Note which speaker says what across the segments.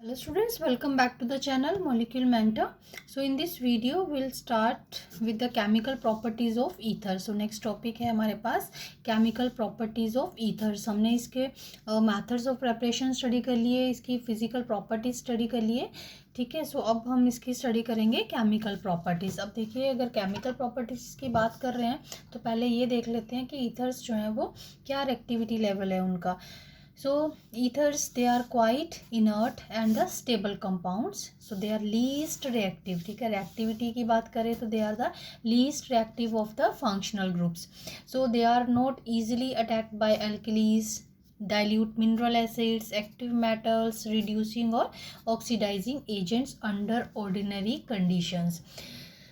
Speaker 1: Hello students, welcome back to the channel Molecule Mentor. So in this video we'll start with the chemical properties of ether. So next topic है हमारे पास chemical properties of ethers. हमने इसके methods of preparation study कर लिए, इसकी physical properties study कर लिए, ठीक है. सो अब हम इसकी स्टडी करेंगे केमिकल प्रॉपर्टीज़. अब देखिए, अगर केमिकल प्रॉपर्टीज़ की बात कर रहे हैं तो पहले ये देख लेते हैं कि ईथर्स जो हैं वो क्या रिएक्टिविटी लेवल है उनका. So ethers, they are quite inert and the stable compounds. So they are least reactive. ठीक है, reactivity की बात करें तो they are the least reactive of the functional groups. So they are not easily attacked by alkalis, dilute mineral acids, active metals, reducing or oxidizing agents under ordinary conditions.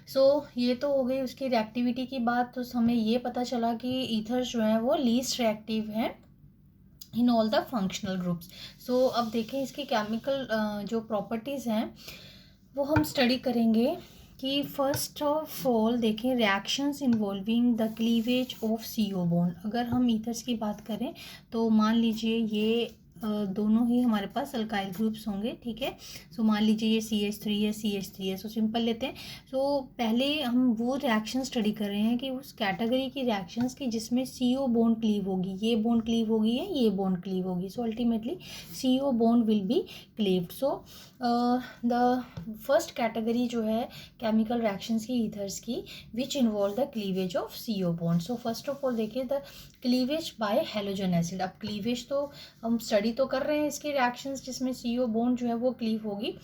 Speaker 1: सो ये तो हो गई उसकी रिएक्टिविटी की बात. तो हमें ये पता चला कि ईथर्स जो हैं वो लीस्ट रिएक्टिव हैं in all the functional groups. So अब देखें इसकी केमिकल जो प्रॉपर्टीज़ हैं वो हम स्टडी करेंगे कि फर्स्ट ऑफ ऑल देखें reactions involving the cleavage of CO bond. अगर हम ईथर्स की बात करें तो मान लीजिए ये दोनों ही हमारे पास अल्काइल ग्रुप्स होंगे, ठीक है. सो मान लीजिए ये CH3 है, CH3 है. सो सिंपल लेते हैं. सो पहले हम वो रिएक्शन स्टडी कर रहे हैं कि उस कैटेगरी की रिएक्शंस की जिसमें CO बॉन्ड क्लीव होगी, ये बॉन्ड क्लीव होगी या ये बॉन्ड क्लीव होगी. So ultimately CO bond will be cleaved. So the first category जो है केमिकल रिएक्शंस की ईथर्स की which involve the cleavage of CO bond. So first of all देखिए the cleavage by halogen acid. अब cleavage तो हम study तो कर रहे हैं इसकी रिएक्शंस जिसमें CO बॉन्ड जो है वो क्लीव होगी,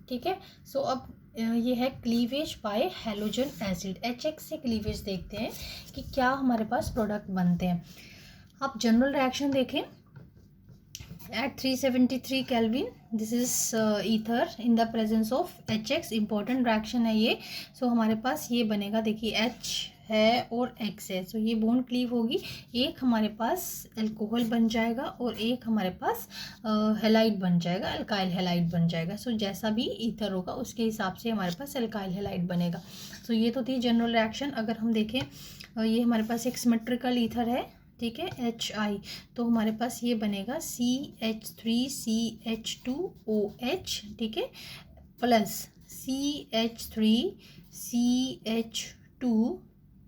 Speaker 1: ठीक है. सो अब ये है cleavage by halogen acid. HX से क्लीवेज देखते हैं कि क्या हमारे पास प्रोडक्ट बनते हैं. आप जनरल रिएक्शन देखें at 373 Kelvin, this is ether in the presence of HX. Important reaction है ये. सो हमारे पास ये बनेगा, देखिए H है और X है. सो ये बॉन्ड क्लीव होगी, एक हमारे पास अल्कोहल बन जाएगा और एक हमारे पास हेलाइड बन जाएगा, अल्काइल हेलाइड बन जाएगा. सो जैसा भी ईथर होगा उसके हिसाब से हमारे पास अल्काइल हेलाइड बनेगा. सो ये तो थी जनरल रिएक्शन. अगर हम देखें ये हमारे पास एक सिमेट्रिकल ईथर है, ठीक है, HI. तो हमारे पास ये बनेगा CH3CH2OH, ठीक है, प्लस CH3CH2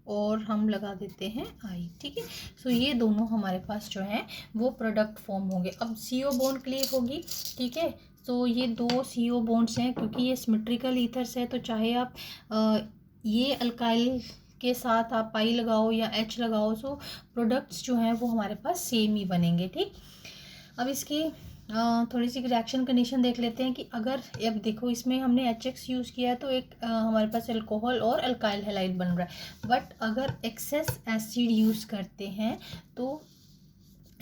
Speaker 1: और हम लगा देते हैं I, ठीक है. सो ये दोनों हमारे पास जो हैं वो प्रोडक्ट फॉर्म होंगे. अब CO बॉन्ड क्लीव होगी, ठीक है. तो ये दो CO बॉन्ड्स हैं, क्योंकि ये सिमेट्रिकल ईथर्स है तो चाहे आप ये अल्काइल के साथ आप I लगाओ या H लगाओ, सो प्रोडक्ट्स जो हैं वो हमारे पास सेम ही बनेंगे, ठीक. अब इसकी थोड़ी सी रिएक्शन कंडीशन देख लेते हैं कि अगर अब देखो इसमें हमने HX यूज़ किया है तो एक हमारे पास अल्कोहल और अल्काइल हैलाइड बन रहा है. बट अगर एक्सेस एसिड यूज़ करते हैं तो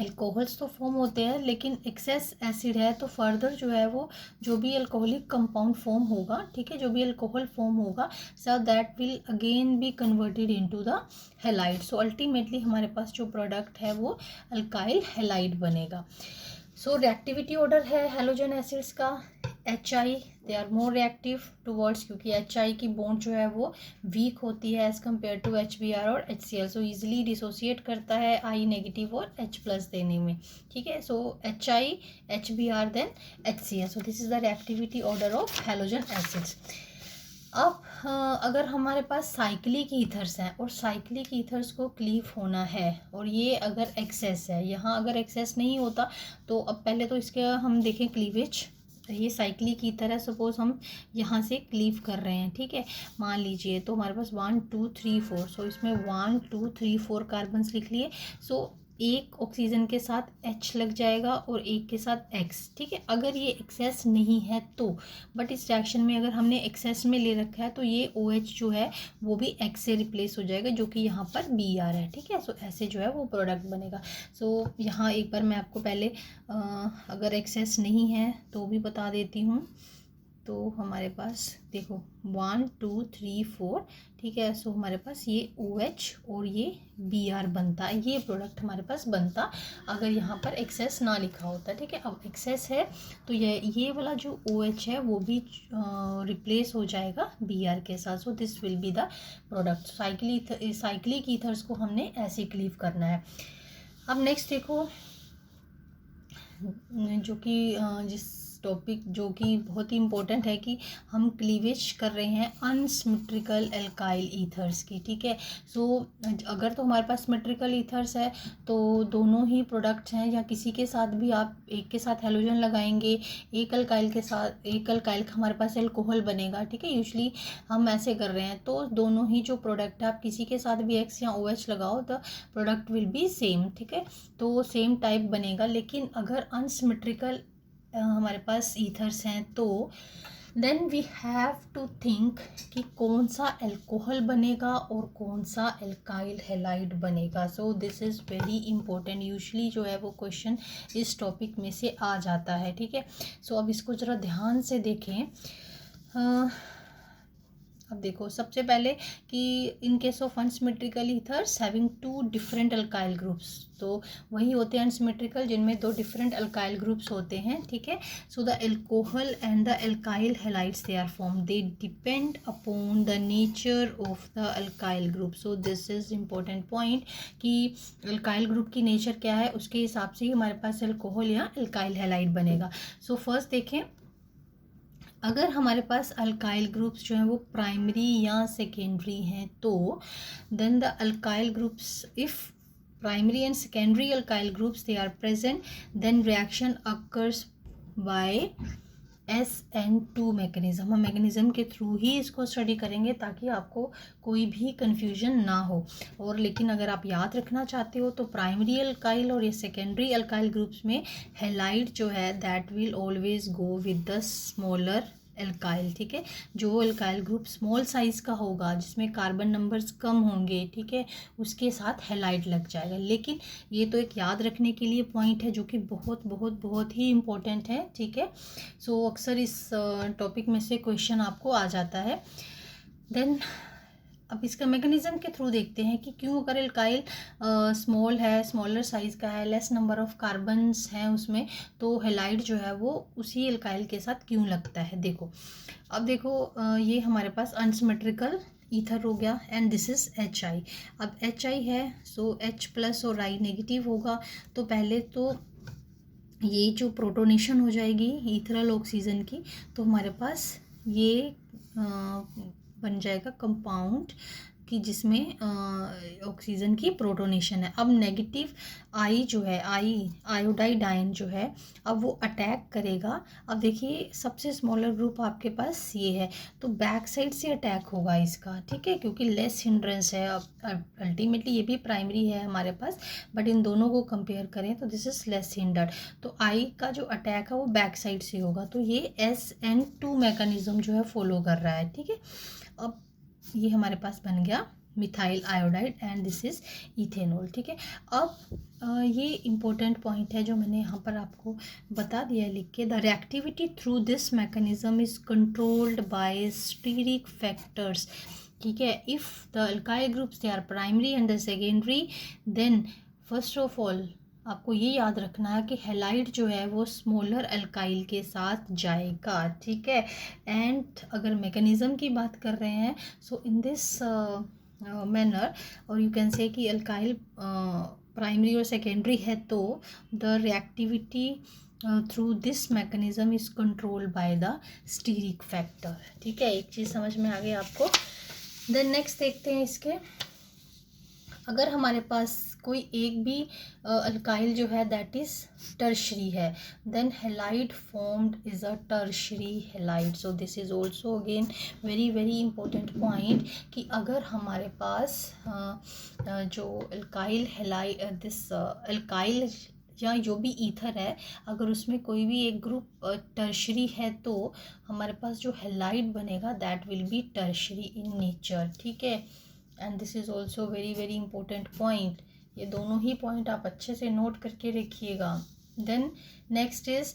Speaker 1: अल्कोहल्स तो फॉर्म होते हैं, लेकिन एक्सेस एसिड है तो फर्दर जो है वो जो भी अल्कोहलिक कंपाउंड फॉर्म होगा, ठीक है, जो भी अल्कोहल फॉर्म होगा, so that will again be converted into the halide. So ultimately हमारे पास जो प्रोडक्ट है वो अल्काइल हैलाइड बनेगा. सो रिएक्टिविटी ऑर्डर है हैलोजन एसिड्स का HI, they are more reactive towards, क्योंकि HI की बॉन्ड जो है वो वीक होती है एज़ कम्पेयर टू HBr और HCl. सो ईजिली डिसोसिएट करता है I नेगेटिव और H प्लस देने में, ठीक है. So HI, HBr then HCl. So this is the reactivity order of halogen acids. अब अगर हमारे पास साइक्लिक ईथर्स हैं और साइक्लिक ईथर्स को क्लीव होना है और ये अगर एक्सेस है, यहाँ अगर एक्सेस नहीं होता तो अब पहले तो इसके हम देखें क्लीवेज. ये साइक्लिक ईथर है, सपोज हम यहाँ से क्लीव कर रहे हैं, ठीक है, मान लीजिए. तो हमारे पास 1 2 3 4, सो इसमें 1 2 3 4 कार्बन्स लिख लिए. सो एक ऑक्सीजन के साथ H लग जाएगा और एक के साथ X, ठीक है. अगर ये एक्सेस नहीं है तो, बट इस रिएक्शन में अगर हमने एक्सेस में ले रखा है तो ये OH जो है वो भी X से रिप्लेस हो जाएगा, जो कि यहाँ पर Br है, ठीक है. सो ऐसे जो है वो प्रोडक्ट बनेगा. सो यहाँ एक बार मैं आपको पहले अगर एक्सेस नहीं है तो भी बता देती हूँ. तो हमारे पास देखो 1 2 3 4, ठीक है. सो हमारे पास ये OH और ये Br बनता, ये प्रोडक्ट हमारे पास बनता अगर यहाँ पर एक्सेस ना लिखा होता, ठीक है. अब एक्सेस है तो ये वाला जो OH है वो भी रिप्लेस हो जाएगा Br के साथ. So this will be the product. Cyclic ethers को हमने ऐसे क्लीव करना है. अब नेक्स्ट देखो जो कि जिस टॉपिक जो कि बहुत ही इम्पोर्टेंट है कि हम क्लीवेज कर रहे हैं अनसिमेट्रिकल एल्काइल ईथर्स की, ठीक है। सो अगर तो हमारे पास सिमेट्रिकल ईथर्स है तो दोनों ही प्रोडक्ट्स हैं, या किसी के साथ भी आप एक के साथ हेलोजन लगाएंगे, एक अल्काइल के साथ एक अल्काइल का हमारे पास एल्कोहल बनेगा, ठीक है। यूजुअली हम ऐसे कर रहे हैं, तो दोनों ही जो प्रोडक्ट है आप किसी के साथ भी एक्स या OH लगाओ the product will B same, ठीक है। तो सेम टाइप बनेगा। लेकिन अगर अनसिमेट्रिकल हमारे पास ईथर्स हैं तो then we have to think कि कौन सा एल्कोहल बनेगा और कौन सा एल्काइल हैलाइड बनेगा। सो this is very important. Usually जो है वो क्वेश्चन इस टॉपिक में से आ जाता है, ठीक है। सो अब इसको ज़रा ध्यान से देखें। अब देखो सबसे पहले कि in case of unsymmetrical ethers having two different alkyl groups, तो वही होते हैं अनसिमेट्रिकल जिनमें दो डिफरेंट अल्काइल ग्रुप्स होते हैं, ठीक है। So the alcohol and the alkyl halides they are form, they depend upon the nature of the alkyl group. So this is important point कि अल्काइल ग्रुप की नेचर क्या है, उसके हिसाब से ही हमारे पास एल्कोहल या एल्काइल हैलाइड बनेगा। सो फर्स्ट देखें, अगर हमारे पास अल्काइल ग्रुप्स जो हैं वो प्राइमरी या सेकेंडरी हैं तो then the alkyl groups, if primary and secondary alkyl groups they are present, then reaction occurs by SN2 mechanism. हम मैकेनिज्म के थ्रू ही इसको स्टडी करेंगे ताकि आपको कोई भी कन्फ्यूजन ना हो। और लेकिन अगर आप याद रखना चाहते हो तो प्राइमरी अल्काइल और ये सेकेंडरी अल्काइल ग्रुप्स में हैलाइड जो है that will always go with the smaller alkyl, ठीक है। जो एल्काइल ग्रुप स्मॉल साइज का होगा जिसमें कार्बन नंबर्स कम होंगे, ठीक है, उसके साथ हैलाइड लग जाएगा। लेकिन ये तो एक याद रखने के लिए पॉइंट है जो कि बहुत बहुत बहुत ही इम्पोर्टेंट है, ठीक है। सो अक्सर इस टॉपिक में से क्वेश्चन आपको आ जाता है। देन अब इसका मैकेनिज्म के थ्रू देखते हैं कि क्यों अगर एल्काइल स्मॉल है, स्मॉलर साइज़ का है, लेस नंबर ऑफ कार्बन्स हैं उसमें, तो हैलाइड जो है वो उसी एल्काइल के साथ क्यों लगता है। देखो अब देखो ये हमारे पास अनसिमेट्रिकल ईथर हो गया एंड दिस इज़ HI। अब HI है सो H+ और I नेगेटिव होगा, तो पहले तो ये जो प्रोटोनेशन हो जाएगी ईथरल ऑक्सीजन की, तो हमारे पास ये बन जाएगा कंपाउंड कि जिसमें ऑक्सीजन की प्रोटोनेशन है। अब नेगेटिव आई जो है, आयोडाइड आयन जो है, अब वो अटैक करेगा। अब देखिए सबसे स्मॉलर ग्रुप आपके पास ये है, तो बैक साइड से अटैक होगा इसका, ठीक है, क्योंकि लेस हिंड्रेंस है। अब अल्टीमेटली ये भी प्राइमरी है हमारे पास, बट इन दोनों को कंपेयर करें तो दिस इज लेस हिंडर्ड। तो आई का जो अटैक है वो बैक साइड से होगा, तो ये SN2 मैकेनिज्म जो है फॉलो कर रहा है, ठीक है। अब ये हमारे पास बन गया methyl iodide and this is ethanol, ठीक है। अब ये इम्पोर्टेंट पॉइंट है जो मैंने यहाँ पर आपको बता दिया है लिख के। The reactivity through this mechanism is controlled by steric factors, ठीक है। If the alkyl groups they are primary and the secondary, then first of all आपको ये याद रखना है कि हैलाइड जो है वो स्मॉलर अल्काइल के साथ जाएगा, ठीक है। एंड अगर मैकेनिज्म की बात कर रहे हैं सो इन दिस मैनर, और यू कैन से कि अल्काइल प्राइमरी और सेकेंडरी है तो the reactivity through this mechanism is controlled by the steric factor, ठीक है। एक चीज़ समझ में आ गई आपको। देन नेक्स्ट देखते हैं इसके, अगर हमारे पास कोई एक भी अल्काइल जो है दैट इज़ टर्शरी है, then halide formed is a tertiary halide. So this is also again very very important point कि अगर हमारे पास जो अल्काइल हैलाइड दिस अल्काइल या जो भी ईथर है, अगर उसमें कोई भी एक ग्रुप टर्शरी है तो हमारे पास जो हैलाइड बनेगा that will B tertiary in nature, ठीक है। And this is also very very important point. ये दोनों ही पॉइंट आप अच्छे से नोट करके रखिएगा। देन नेक्स्ट इज़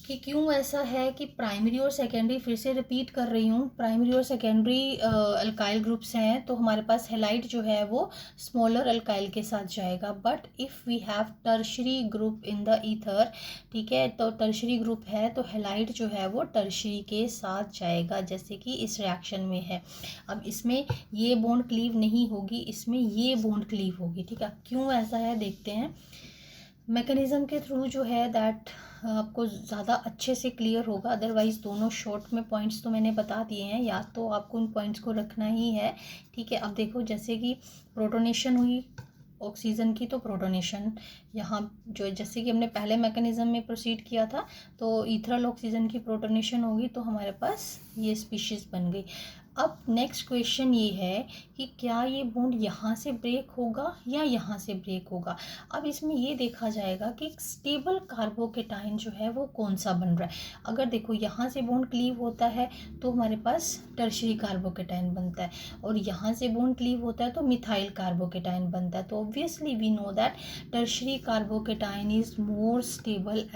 Speaker 1: कि क्यों ऐसा है कि प्राइमरी और सेकेंडरी, फिर से रिपीट कर रही हूँ, प्राइमरी और सेकेंडरी अल्काइल ग्रुप्स हैं तो हमारे पास हैलाइड जो है वो स्मॉलर अल्काइल के साथ जाएगा। But if we have tertiary group in the ether, ठीक है, तो टर्शरी ग्रुप है तो हैलाइड जो है वो टर्शरी के साथ जाएगा, जैसे कि इस रिएक्शन में है। अब इसमें ये बॉन्ड क्लीव नहीं होगी, इसमें ये बॉन्ड क्लीव होगी, ठीक है। क्यों ऐसा है देखते हैं। मैकेनिज़्म के थ्रू जो है दैट आपको ज़्यादा अच्छे से क्लियर होगा। अदरवाइज़ दोनों शॉर्ट में पॉइंट्स तो मैंने बता दिए हैं, या तो आपको उन पॉइंट्स को रखना ही है, ठीक है। अब देखो जैसे कि प्रोटोनेशन हुई ऑक्सीजन की, तो प्रोटोनेशन यहाँ जो जैसे कि हमने पहले मैकेनिज्म में प्रोसीड किया था, तो ईथरल ऑक्सीजन की प्रोटोनेशन होगी तो हमारे पास ये स्पीशीज़ बन गई। अब नेक्स्ट क्वेश्चन ये है कि क्या ये बॉन्ड यहाँ से ब्रेक होगा या यहाँ से ब्रेक होगा। अब इसमें ये देखा जाएगा कि स्टेबल कार्बोकेटाइन जो है वो कौन सा बन रहा है। अगर देखो यहाँ से बॉन्ड क्लीव होता है तो हमारे पास टर्शरी कार्बोकेटाइन बनता है, और यहाँ से बॉन्ड क्लीव होता है तो मिथाइल कार्बोकेटाइन बनता है। तो obviously we know that tertiary carbocation is more stable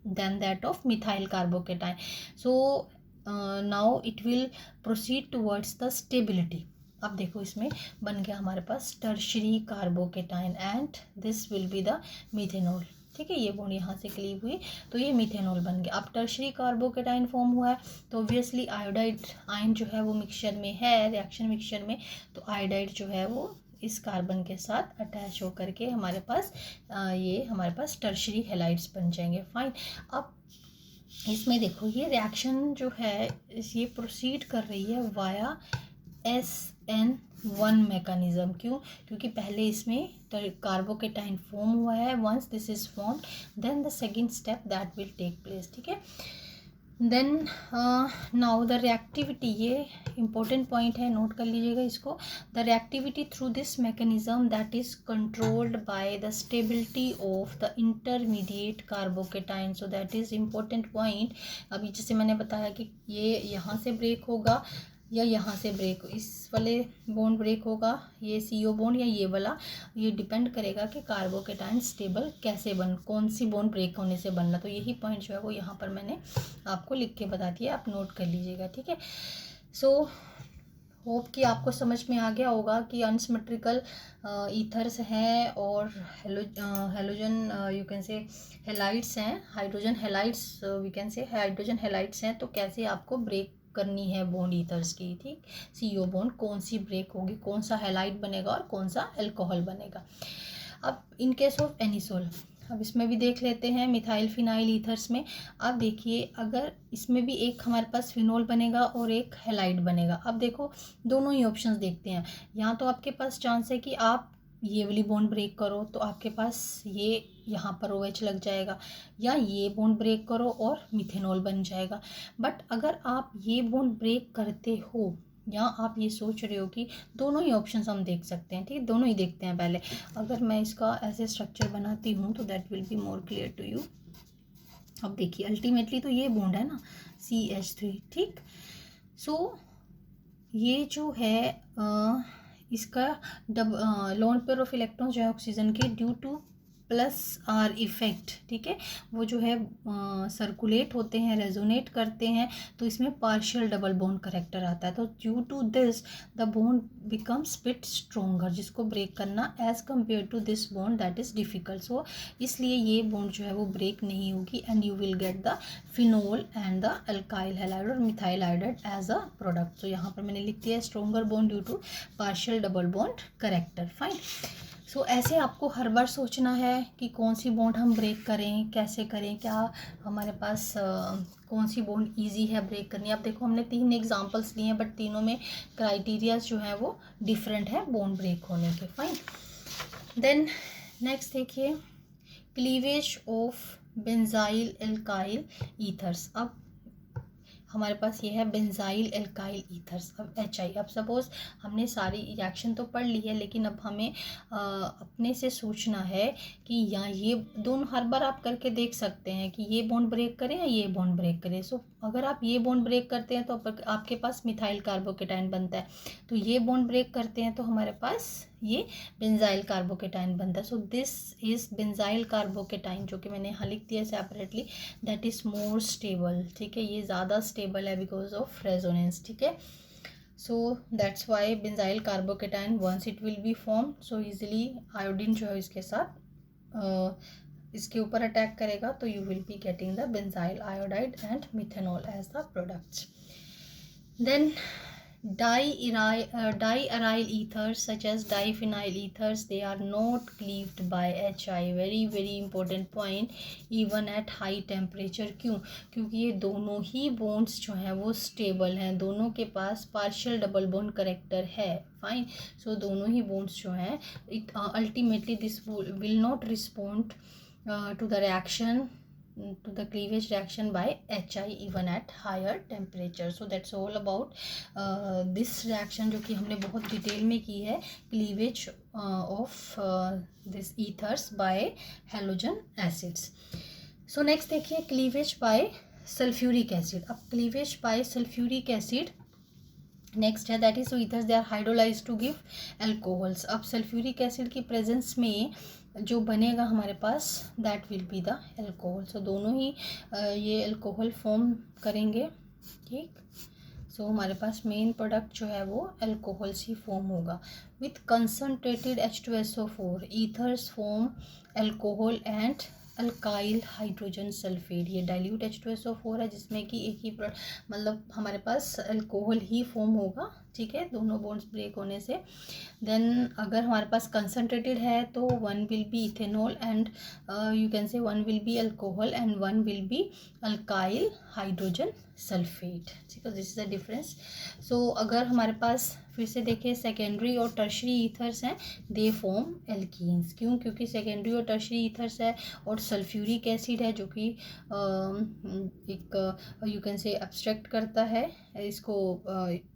Speaker 1: than that of methyl carbocation. So now it will proceed towards the stability. अब देखो इसमें बन गया हमारे पास tertiary carbocation and this will be the methanol, ठीक है। ये बॉन्ड यहाँ से क्लीव हुई तो ये मिथेनॉल बन गया। अब टर्शरी कार्बोकेटाइन फॉर्म हुआ है तो ऑब्वियसली आयोडाइड आयन जो है वो मिक्सचर में है, रिएक्शन मिक्सचर में, तो आयोडाइड जो है वो इस कार्बन के साथ अटैच होकर के हमारे पास ये हमारे पास टर्शरी हैलाइड्स बन जाएंगे। फाइन। अब इसमें देखो ये रिएक्शन जो है ये प्रोसीड कर रही है वाया SN1 मैकेनिज्म। क्यों? क्योंकि पहले इसमें कार्बोकेटाइन फॉर्म हुआ है। Once this is form then the second step that will take place, ठीक है। देन नाउ द रिएक्टिविटी, ये इंपॉर्टेंट पॉइंट है, नोट कर लीजिएगा इसको। The reactivity through this mechanism that is controlled by the stability of the intermediate carbocation. So that is important point. अभी जैसे मैंने बताया कि ये यहाँ से ब्रेक होगा या यहाँ से ब्रेक, इस वाले बॉन्ड ब्रेक होगा, ये CO बॉन्ड या ये वाला, ये डिपेंड करेगा कि कार्बोकेटाइन स्टेबल कैसे कौन सी बॉन्ड ब्रेक होने से बनना। तो यही पॉइंट जो है वो यहाँ पर मैंने आपको लिख के बता दिया, आप नोट कर लीजिएगा, ठीक है। सो होप कि आपको समझ में आ गया होगा कि अनसिमेट्रिकल ईथर्स हैं और halogen you can say halides हैं, hydrogen halides we can say hydrogen halides हैं, तो कैसे आपको ब्रेक करनी है बॉन्ड ईथर्स की, ठीक। CO बॉन्ड कौन सी ब्रेक होगी, कौन सा हैलाइड बनेगा और कौन सा अल्कोहल बनेगा। अब इन केस ऑफ एनिसोल, अब इसमें भी देख लेते हैं मिथाइल फिनाइल ईथर्स में। अब देखिए अगर इसमें भी एक हमारे पास फिनोल बनेगा और एक हैलाइड बनेगा। अब देखो दोनों ही ऑप्शंस देखते हैं। यहाँ तो आपके पास चांस है कि आप ये वाली बॉन्ड ब्रेक करो तो आपके पास ये यहाँ पर OH लग जाएगा, या ये बॉन्ड ब्रेक करो और मिथेनॉल बन जाएगा। बट अगर आप ये बॉन्ड ब्रेक करते हो या आप ये सोच रहे हो कि दोनों ही ऑप्शंस हम देख सकते हैं, ठीक है, दोनों ही देखते हैं पहले। अगर मैं इसका ऐसे स्ट्रक्चर बनाती हूँ तो that will be more clear to you. अब देखिए अल्टीमेटली तो ये बॉन्ड है ना CH3, ठीक। सो ये जो है इसका लोन पेयर ऑफ इलेक्ट्रॉन जो है ऑक्सीजन के ड्यू टू +R इफेक्ट, ठीक है, वो जो है सर्कुलेट होते हैं, रेजोनेट करते हैं, तो इसमें पार्शियल डबल बॉन्ड करेक्टर आता है। तो due to this the bond becomes bit stronger, जिसको ब्रेक करना as compare to this bond that is difficult. So इसलिए ये बॉन्ड जो है वो ब्रेक नहीं होगी and you will get the phenol and the alkyl halide और methyl hydride as a product. तो यहाँ पर मैंने लिख दिया stronger bond due to partial double bond character. Fine. So ऐसे आपको हर बार सोचना है कि कौन सी बॉन्ड हम ब्रेक करें, कैसे करें, क्या हमारे पास कौन सी बॉन्ड इजी है ब्रेक करनी। अब देखो हमने 3 एग्जांपल्स लिए हैं बट तीनों में क्राइटेरियाज जो है वो डिफरेंट है बॉन्ड ब्रेक होने के। फाइन। देन नेक्स्ट देखिए cleavage of benzyl alkyl ethers. अब हमारे पास ये है बेंजाइल एल्काइल ईथर्स, अब HI। अब सपोज हमने सारी रिएक्शन तो पढ़ ली है, लेकिन अब हमें अपने से सोचना है कि यहाँ ये दोनों हर बार आप करके देख सकते हैं कि ये बॉन्ड ब्रेक करें या ये बॉन्ड ब्रेक करें। सो अगर आप ये बॉन्ड ब्रेक करते हैं तो आपके पास मिथाइल कार्बोकेटाइन बनता है, तो ये बॉन्ड ब्रेक करते हैं तो हमारे पास ये बेंजाइल कार्बोकेटाइन बनता है। सो दिस इज बेंजाइल कार्बोकेटाइन, जो कि मैंने यहाँ लिख दिया separately, that is more stable, ठीक है, ये ज़्यादा स्टेबल है बिकॉज ऑफ रेजोनेंस, ठीक है। So that's why benzyl carbocation once it will be form so easily iodine जो है इसके साथ इसके ऊपर अटैक करेगा, तो you will be getting the benzyl iodide and methanol as the products. Then Diaryl ethers such as diphenyl ethers, they are not cleaved by HI. very important point. even at high temperature. क्योंकि ये दोनों ही bonds जो हैं वो stable हैं, दोनों के पास partial double bond character है. Fine. So दोनों ही bonds जो हैं, it ultimately this will not respond to the reaction, to the cleavage reaction by HI even at higher temperature. So that's all about this reaction जो कि हमने बहुत detail में की है, cleavage of this ethers by halogen acids. So next देखिए cleavage by sulfuric acid. अब cleavage by sulfuric acid next है, that is so ethers they are hydrolyse to give alcohols. अब सल्फ्यूरिक एसिड की presence में जो बनेगा हमारे पास, that will be the alcohol. So दोनों ही ये एल्कोहल फॉर्म करेंगे. ठीक. सो हमारे पास मेन प्रोडक्ट जो है वो एल्कोहल्स ही फॉर्म होगा. With concentrated H2SO4 ethers form alcohol and alkyl hydrogen sulphate. ये डाइल्यूट H2SO4 है जिसमें कि एक ही मतलब हमारे पास अल्कोहल ही फॉर्म होगा. ठीक है, दोनों बॉन्ड्स ब्रेक होने से. देन अगर हमारे पास कंसनट्रेटेड है तो one will be ethanol and you can से one will be alcohol and one will be alkyl hydrogen sulphate. ठीक है, दिस इज द डिफरेंस. सो अगर हमारे पास फिर से देखिए सेकेंडरी और टर्शरी ईथर्स हैं, दे फॉर्म एल्कीन्स. क्योंकि सेकेंडरी और टर्शरी ईथर्स है और सल्फ्यूरिक एसिड है जो कि एक यू कैन से एब्स्ट्रैक्ट करता है इसको.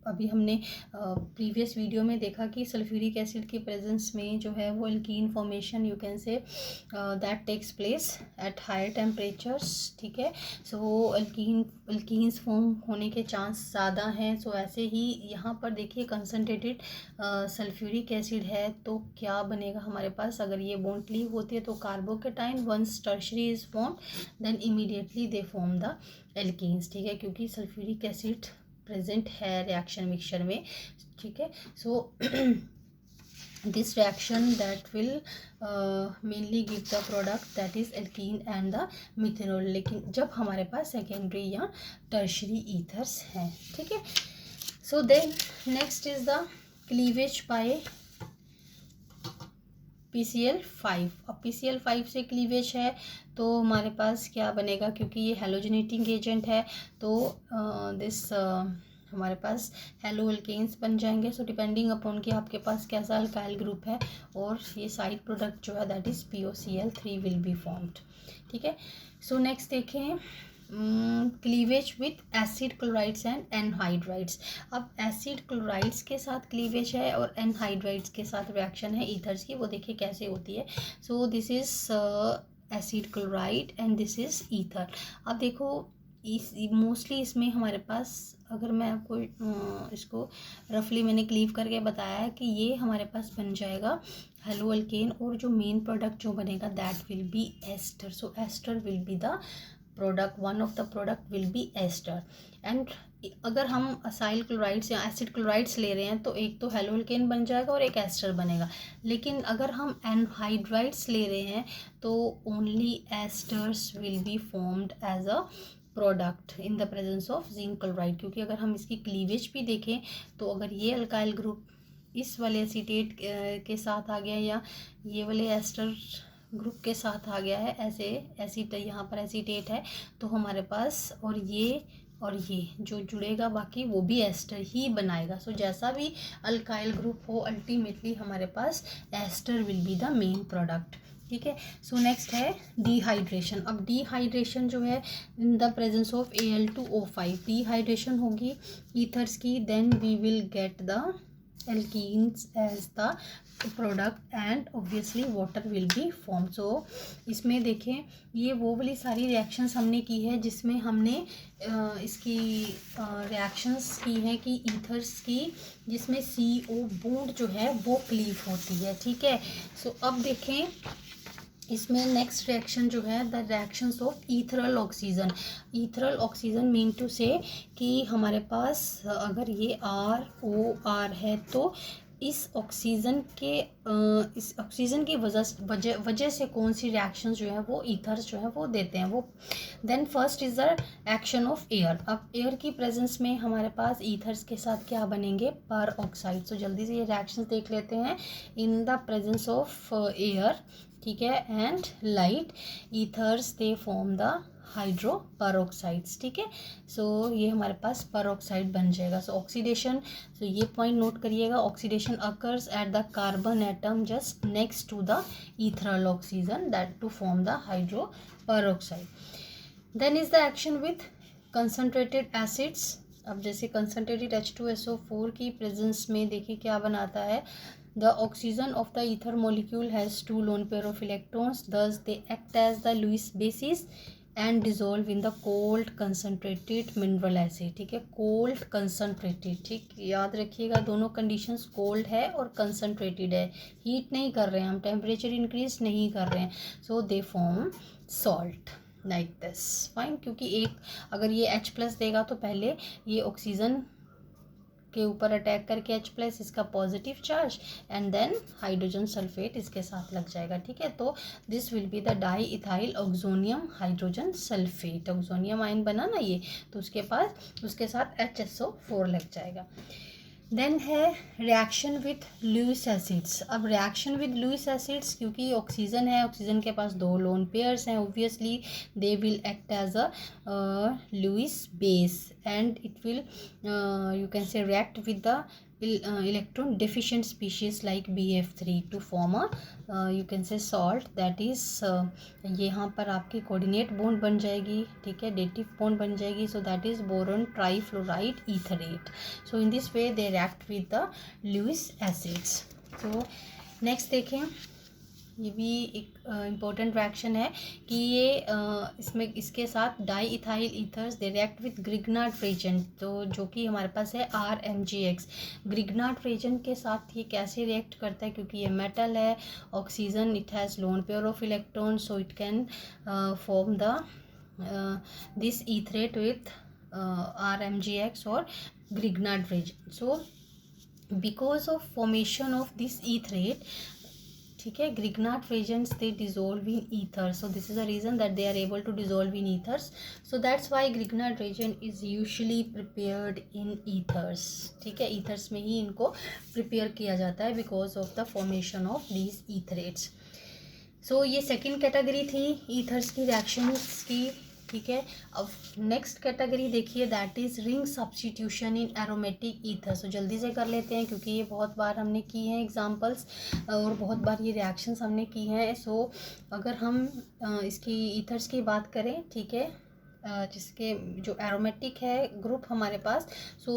Speaker 1: अभी हमने प्रीवियस वीडियो में देखा कि सल्फ्यूरिक एसिड की प्रेजेंस में जो है वो alkene formation you can say that takes place at higher temperatures. ठीक है, सो एल्कीन्स फॉर्म होने के चांस ज़्यादा हैं. सो ऐसे ही यहाँ पर देखिए कंसनट्रेटेड सल्फ्यूरिक एसिड है तो क्या बनेगा हमारे पास, अगर ये बॉन्ड लीव होती है तो carbocation. Once tertiary is form then immediately they form the alkenes. ठीक है, क्योंकि सल्फ्यूरिक एसिड प्रेजेंट है रिएक्शन मिक्सचर में. ठीक है, सो this reaction that will mainly give the product that is alkene and the methanol. लेकिन जब हमारे पास सेकेंडरी या टर्शरी ईथर्स हैं. ठीक है, so then next is the cleavage by PCl5. अब PCl5 से क्लीवेज है तो हमारे पास क्या बनेगा, क्योंकि ये हेलोजनेटिंग एजेंट है तो दिस हमारे पास हेलो एल्केन्स बन जाएंगे. सो डिपेंडिंग अपॉन कि आपके पास कैसा अल्काइल ग्रुप है और ये साइड प्रोडक्ट जो है that is POCl3 will be formed. ठीक है, सो नेक्स्ट देखें cleavage with acid chlorides and anhydrides. अब एसिड क्लोराइड्स के साथ क्लीवेज है और एनहाइड्राइड्स के साथ रिएक्शन है ईथर्स की, वो देखिए कैसे होती है. सो this is acid chloride and this is ether. अब देखो मोस्टली इसमें हमारे पास, अगर मैं आपको इसको रफली मैंने क्लीव करके बताया है कि ये हमारे पास बन जाएगा हेलो अल्केन और जो मेन प्रोडक्ट जो बनेगा that will be ester. So ester will be the product, one of the product will be ester. And अगर हम असाइल क्लोराइड्स या एसिड क्लोराइड्स ले रहे हैं तो एक तो हेलो अल्केन बन जाएगा और एक एस्टर बनेगा. लेकिन अगर हम एनहाइड्राइड्स ले रहे हैं तो only esters will be formed as a product in the presence of zinc chloride. क्योंकि अगर हम इसकी क्लीवेज भी देखें तो अगर ये अल्काइल ग्रुप इस वाले एसीटेट के साथ आ गया या ये वाले एस्टर ग्रुप के साथ आ गया है, ऐसे एसिड यहाँ पर एसीटेट है तो हमारे पास और ये जो जुड़ेगा बाकी वो भी एस्टर ही बनाएगा. सो जैसा भी अल्काइल ग्रुप हो अल्टीमेटली हमारे पास ester will be the main product. ठीक है, सो नेक्स्ट है डिहाइड्रेशन. अब डिहाइड्रेशन जो है in the presence of Al2O5 dehydration होगी ईथर्स की. Then we will get the alkenes as the product and obviously water will be form. So इसमें देखें ये वो वाली सारी रिएक्शंस हमने की है जिसमें हमने इसकी रिएक्शंस की हैं कि ईथर्स की जिसमें CO बॉन्ड जो है वो क्लीव होती है. ठीक है, सो अब देखें इसमें नेक्स्ट रिएक्शन जो है the reactions of ethereal oxygen. Ethereal oxygen mean to say कि हमारे पास अगर ये ROR है तो इस ऑक्सीजन की वजह से कौन सी रिएक्शंस जो है वो ईथर्स जो है वो देते हैं वो। Then first is the action of air. अब एयर की प्रेजेंस में हमारे पास ईथर्स के साथ क्या बनेंगे, पर ऑक्साइड। तो जल्दी से ये रिएक्शंस देख लेते हैं। In the presence of air, ठीक है, and light, ethers they form the hydroperoxides, ठीक है। सो ये हमारे पास परऑक्साइड बन जाएगा। सो ऑक्सीडेशन, सो ये पॉइंट नोट करिएगा, oxidation occurs at the carbon atom just next to the ethereal oxygen that to form the hydroperoxide. Then is the action with concentrated acids. अब जैसे कंसनट्रेटेड H2SO4 की presence में देखिए क्या बनाता है, the oxygen of the ether molecule has two lone pair of electrons, thus they act as the Lewis bases and dissolve in the cold concentrated mineral acid, ठीक है, cold concentrated, ठीक, याद रखिएगा दोनों कंडीशंस कोल्ड है और concentrated है, heat नहीं कर रहे हैं हम, टेम्परेचर इंक्रीज नहीं कर रहे हैं, so they form salt like this, fine. क्योंकि एक अगर ये H+ देगा तो पहले ये ऑक्सीजन के ऊपर अटैक करके H+, इसका positive charge, and then hydrogen sulphate इसके साथ लग जाएगा, ठीक है। तो this will be the diethyl oxonium hydrogen sulphate, oxonium ion बना ना ये, तो उसके साथ HSO4 लग जाएगा। देन है रिएक्शन विथ लुईस एसिड्स। अब रिएक्शन विद लुईस एसिड्स, क्योंकि ऑक्सीजन है, ऑक्सीजन के पास दो लोन पेयर्स हैं, obviously they will act as a Lewis base and it will you can say react with the electron deficient species like BF3 to form a you can say salt, that is यहाँ पर आपकी coordinate bond बन जाएगी, ठीक है, dative bond बन जाएगी, so that is boron trifluoride etherate. So in this way they react with the Lewis acids. So next देखें, ये भी एक इम्पोर्टेंट रिएक्शन है कि ये इसमें इसके साथ diethyl ethers they react with Grignard reagent, तो जो कि हमारे पास है RMgX। ग्रिग्नार्ड रेजेंट के साथ ये कैसे रिएक्ट करता है, क्योंकि ये मेटल है, oxygen it has lone pair of electron, so it can form the this etherate with RMgX और Grignard reagent. So because of formation of this etherate, ठीक है, Grignard reagents they dissolve in ether, so this is the reason that they are able to dissolve in ethers, so that's why grignard reagent is usually prepared in ethers, ठीक है, ethers में ही इनको prepare किया जाता है because of the formation of these etherates। so ये second category थी ethers की reactions की, ठीक है। अब नेक्स्ट कैटेगरी देखिए, that is ring substitution in aromatic ether. So जल्दी से कर लेते हैं क्योंकि ये बहुत बार हमने की हैं एग्जांपल्स और बहुत बार ये रिएक्शंस हमने की हैं। सो अगर हम इसकी ईथर्स की बात करें, ठीक है, जिसके जो एरोमेटिक है ग्रुप हमारे पास, सो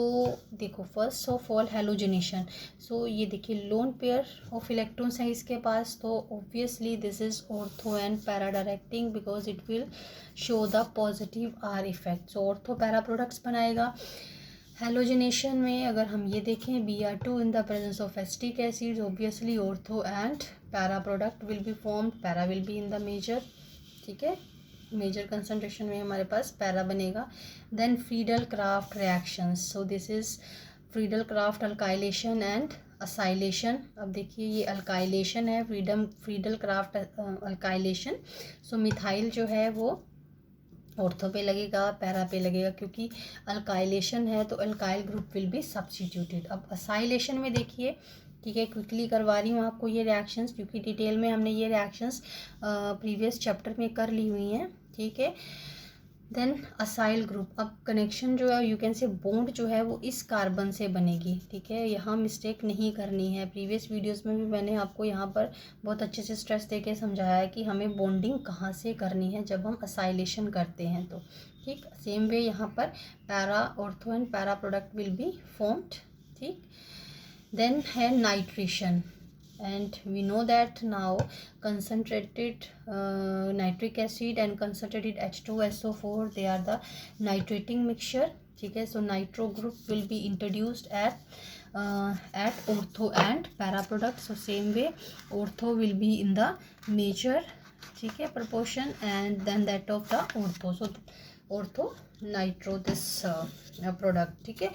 Speaker 1: देखो फर्स्ट ऑफ ऑल हेलोजिनेशन। सो ये देखिए लोन पेयर ऑफ इलेक्ट्रॉन्स है इसके पास, तो obviously this is ortho and para directing because it will show the positive R effect, so ortho para products बनाएगा। हेलोजिनेशन में अगर हम ये देखें Br2 in the presence of acetic acid, obviously ortho and para product will be formed, para will be in the major, ठीक है, major concentration में हमारे पास पैरा बनेगा। Then Friedel Crafts reactions, so this is Friedel Crafts alkylation and acylation. अब देखिए ये alkylation है, फ्रीडल क्राफ्ट अल्काइलेशन। सो मिथाइल जो है वो ऑर्थो पे लगेगा, पैरा पे लगेगा, क्योंकि अल्काइलेशन है तो alkyl group will be substituted. अब असाइलेशन में देखिए, ठीक है, क्विकली करवा रही हूँ आपको ये रिएक्शंस क्योंकि डिटेल में हमने ये रिएक्शंस प्रीवियस चैप्टर में कर ली हुई हैं, ठीक है। देन असाइल ग्रुप, अब कनेक्शन जो है यू कैन से बॉन्ड जो है वो इस कार्बन से बनेगी, ठीक है, यहाँ मिस्टेक नहीं करनी है। प्रीवियस वीडियोस में भी मैंने आपको यहाँ पर बहुत अच्छे से स्ट्रेस देके समझाया है कि हमें बॉन्डिंग कहाँ से करनी है जब हम असाइलेशन करते हैं, तो ठीक सेम वे यहाँ पर para ortho and para product will be formed, ठीक। Then है nitration, and we know that now concentrated nitric acid and concentrated H2SO4 they are the nitrating mixture, ठीक है। So nitro group will be introduced at ortho and para product, so same way ortho will be in the major, ठीक है, proportion and then that of the ortho, so ortho nitro this product, ठीक है।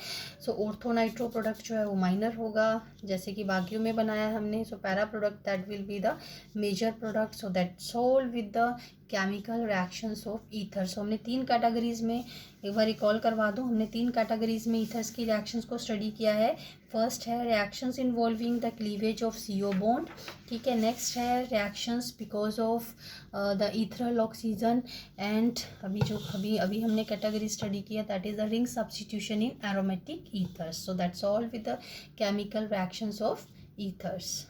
Speaker 1: सो ortho nitro product जो है वो minor होगा, जैसे कि बाकियों में बनाया हमने। So para product that will be the major product, so that solve with the chemical reactions of ether. So हमने 3 कैटेगरीज में, एक बार रिकॉल करवा दूँ, हमने 3 कैटेगरीज में ईथर्स की रिएक्शंस को स्टडी किया है। फर्स्ट है reactions involving the cleavage of CO bond, ठीक है। नेक्स्ट है reactions because of the ethereal oxygen, and अभी हमने कैटेगरी स्टडी किया that is the ring substitution in aromatic ethers. So that's all with the chemical reactions of ethers.